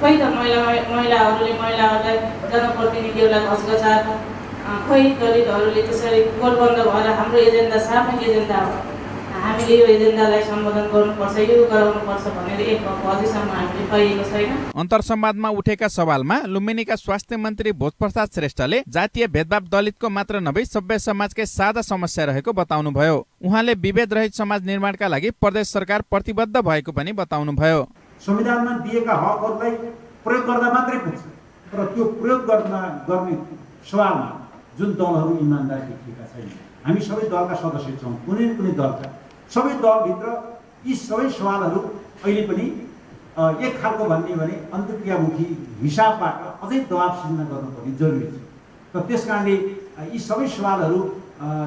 खोइ त महिलाहरूलाई जनप्रतिनिधिहरूलाई घचघचाएर खोइ दलितहरूले त्यसरी गोलबन्द भएर हाम्रो एजेन्डा साफै एजेन्डा हो, हामीले यो एजेन्डालाई सम्बोधन गर्नुपर्छ, यो गराउनुपर्छ भनेर एक अझैसम्म हामीले पाइएको छैन। अन्तर्संवादमा उठेका सवालमा लुम्बिनीका स्वास्थ्य मन्त्री भोजप्रसाद श्रेष्ठले जातीय भेदभाव दलितको मात्र नभई सभ्य समाजकै साझा समस्या रहेको बताउनुभयो। उहाँले विभेद रहित समाज निर्माणका लागि प्रदेश सरकार प्रतिबद्ध भएको पनि बताउनुभयो। संविधानमा दिएका हकहरूलाई प्रयोग गर्दा मात्रै पुग्छ, तर त्यो प्रयोग गर्ने सवालमा जुन दलहरू इमान्दार देखिएका छैनन्। हामी सबै दलका सदस्य छौँ, कुनै कुनै दलका सबै दलभित्र यी सबै सवालहरू अहिले पनि एक खालको भन्ने भने अन्तर्क्रियामुखी हिसाबबाट अझै दबाब सिर्जना गर्नुपर्ने जरुरी छ। र त्यस कारणले यी सबै सवालहरू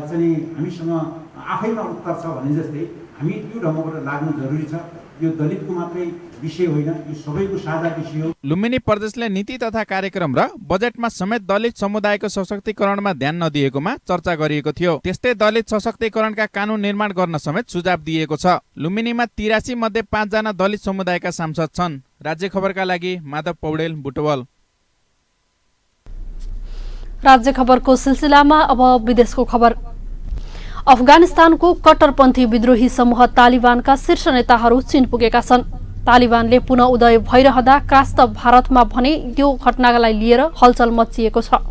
चाहिँ हामीसँग आफैमा उत्तर छ भने जस्तै हामी त्यो ढङ्गबाट लाग्नु जरुरी छ। यो दलितको मात्रै विषय होइन, यो सबैको साझा विषय हो। लुम्बिनी प्रदेशले नीति तथा कार्यक्रम र बजेटमा समेत दलित समुदायको सशक्तिकरणमा ध्यान नदिएकोमा चर्चा गरिएको थियो। त्यस्तै दलित सशक्तिकरणका कानून निर्माण गर्न समेत सुझाव दिएको छ। लुम्बिनीमा 83 मध्ये 5 जना दलित समुदायका सांसद छन्। राज्य खबरका लागि माधव पौडेल, बुटवल। राज्य खबरको सिलसिलामा अब विदेशको खबर। अफगानिस्तानको कट्टरपन्थी विद्रोही समूह तालिबानका शीर्ष नेताहरू चीन पुगेका छन्। तालिबानले पुनः उदय भइरहँदा कास्त भारतमा भने यो घटनालाई लिएर हलचल मचिएको छ।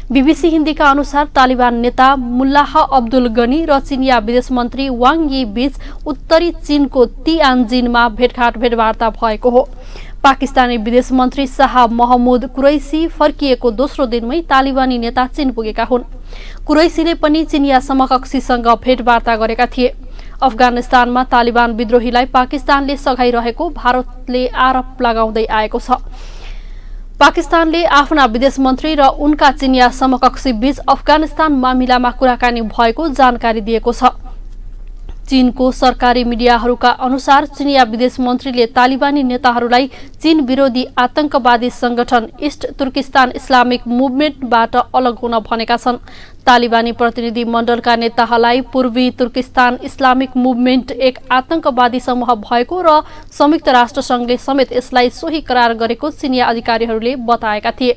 बीबीसी हिन्दीका अनुसार तालिबान नेता मुल्लाह अब्दुल गनी र चिनिया विदेश मन्त्री वाङ यी बीच उत्तरी चीनको तिआनजिनमा भेटवार्ता भएको हो। पाकिस्तानी विदेश मन्त्री शाह महमुद कुरैशी फर्किएको दोस्रो दिनमै तालिबानी नेता चीन पुगेका हुन्। कुरैशीले पनि चिनिया समकक्षीसँग भेटवार्ता गरेका थिए। अफगानिस्तानमा तालिबान विद्रोहीलाई पाकिस्तानले सघाइरहेको भारतले आरोप लगाउँदै आएको छ। पाकिस्तानले आफ्ना विदेश मन्त्री र उनका चिनिया समकक्षी बीच अफगानिस्तान मामिलामा कुराकानी भएको जानकारी दिएको छ। चीनको सरकारी मिडियाहरूका अनुसार चिनिया विदेश मन्त्रीले तालिबानी नेताहरूलाई चीन विरोधी आतंकवादी संगठन ईस्ट तुर्किस्तान इस्लामिक मुभमेन्टबाट अलग हुन भनेका छन्। तालिबानी प्रतिनिधि मण्डलका नेताहरूलाई पूर्वी तुर्किस्तान इस्लामिक मुभमेन्ट एक आतंकवादी समूह भएको र संयुक्त राष्ट्रसंघले समेत यसलाई सोही करार गरेको चिनिया अधिकारीहरूले बताएका थिए।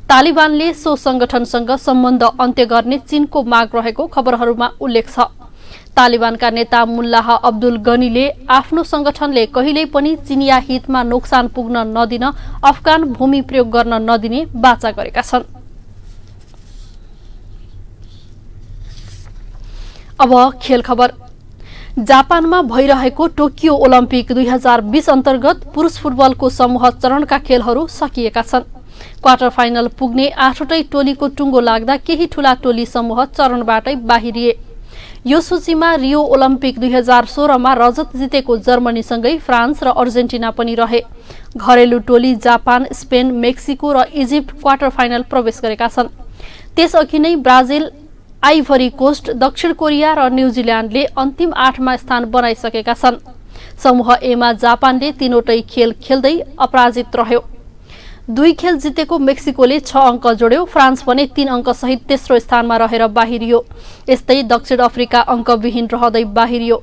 तालिबानले सो संगठनसँग सम्बन्ध अन्त्य गर्ने चीनको माग रहेको खबरहरूमा उल्लेख छ। तालिबानका नेता मुल्लाह अब्दुल गनीले आफ्नो संगठनले कहिल्यै पनि चिनिया हितमा नोक्सान पुग्न नदिन अफगान भूमि प्रयोग गर्न नदिने वाचा गरेका छन्। अब खेल खबर। जापानमा भइरहेको टोकियो ओलम्पिक 2020 अन्तर्गत पुरुष फुटबलको समूह चरणका खेलहरू सकिएका छन्। क्वार्टर फाइनल पुग्ने 8वटै टोलीको टुङ्गो लाग्दा केही ठूला टोली समूह चरणबाटै बाहिरिए। यो सूचीमा रियो ओलम्पिक 2016 मा रजत जितेको जर्मनीसँगै फ्रान्स र अर्जेन्टिना पनि रहे। घरेलु टोली जापान, स्पेन, मेक्सिको र इजिप्ट क्वार्टर फाइनल प्रवेश गरेका छन्। त्यसअघि नै ब्राजिल, आइभरी कोस्ट, दक्षिण कोरिया र न्युजिल्यान्डले अन्तिम 8 मा स्थान बनाइसकेका छन्। समूह ए मा जापानले 3वटै खेल खेल्दै अपराजित रह्यो। 2 खेल जितेको मेक्सिकोले 6 अङ्क जोड्यो। फ्रान्स भने 3 अङ्क सहित तेस्रो स्थानमा रहेर बाहिरियो। यस्तै दक्षिण अफ्रिका अङ्कविहीन रहँदै बाहिरियो।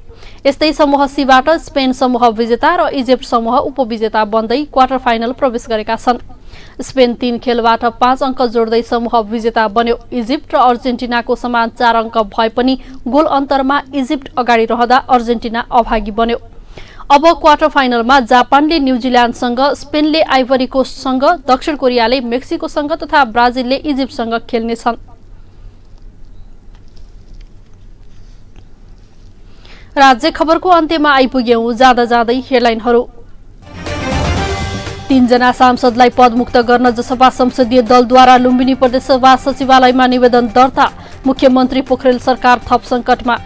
यस्तै समूह सीबाट स्पेन समूह विजेता र इजिप्ट समूह उपविजेता बन्दै क्वार्टर फाइनल प्रवेश गरेका छन्। स्पेन 3 खेलबाट 5 अङ्क जोड्दै समूह विजेता बन्यो। इजिप्ट र अर्जेन्टिनाको समान 4 अङ्क भए पनि गोल अन्तरमा इजिप्ट अगाडि रहँदा अर्जेन्टिना अभागी बन्यो। अब क्वार्टर फाइनलमा जापानले न्युजिल्यान्डसँग, स्पेनले आइभरी कोस्टसँग, दक्षिण कोरियाले मेक्सिकोसँग तथा ब्राजिलले इजिप्टसँग खेल्नेछन्। राज्य खबरको अन्त्यमा आइपुग्यौं। जाँदा जाँदै हेडलाइनहरू। 3 जना सांसदलाई पदमुक्त गर्न जसपा संसदीय दलद्वारा लुम्बिनी प्रदेशसभा सचिवालयमा निवेदन दर्ता। मुख्यमन्त्री पोखरेल सरकार थप सङ्कटमा।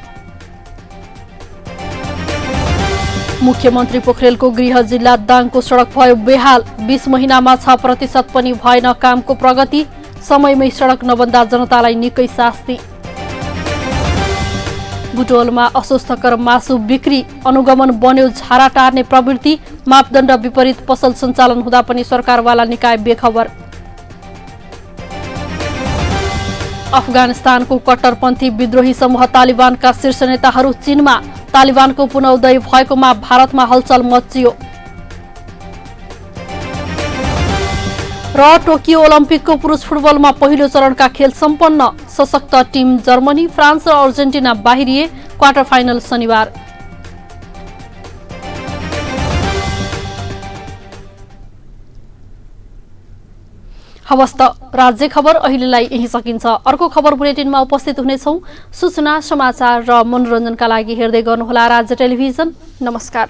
मुख्यमन्त्री पोखरेलको गृह जिल्ला दाङको सडक भयो बेहाल। 20 महिनामा 6% पनि भएन कामको प्रगति। समयमै सडक नबन्दा जनतालाई निकै शास्ति। बुटवलमा अस्वस्थकर मासु बिक्री। अनुगमन बन्यो झारा टार्ने प्रवृत्ति। मापदण्ड विपरीत पसल सञ्चालन हुँदा पनि सरकारवाला निकाय बेखबर। अफगानिस्तानको कट्टरपन्थी विद्रोही समूह तालिबानका शीर्ष नेताहरू चीनमा। तालिबानको पुनौदय भएकोमा भारतमा हलचल मच्चियो। र टोकियो ओलम्पिकको पुरुष फुटबलमा पहिलो चरणका खेल सम्पन्न। सशक्त टिम जर्मनी, फ्रान्स र अर्जेन्टिना बाहिरिए। क्वार्टर फाइनल शनिबार। हवस् त राज्य खबर अहिलेलाई यही सकिन्छ। अर्को खबर बुलेटिनमा उपस्थित हुनेछौं। सूचना, समाचार र मनोरञ्जनका लागि हेर्दै गर्नुहोला राज्य टेलिभिजन। नमस्कार।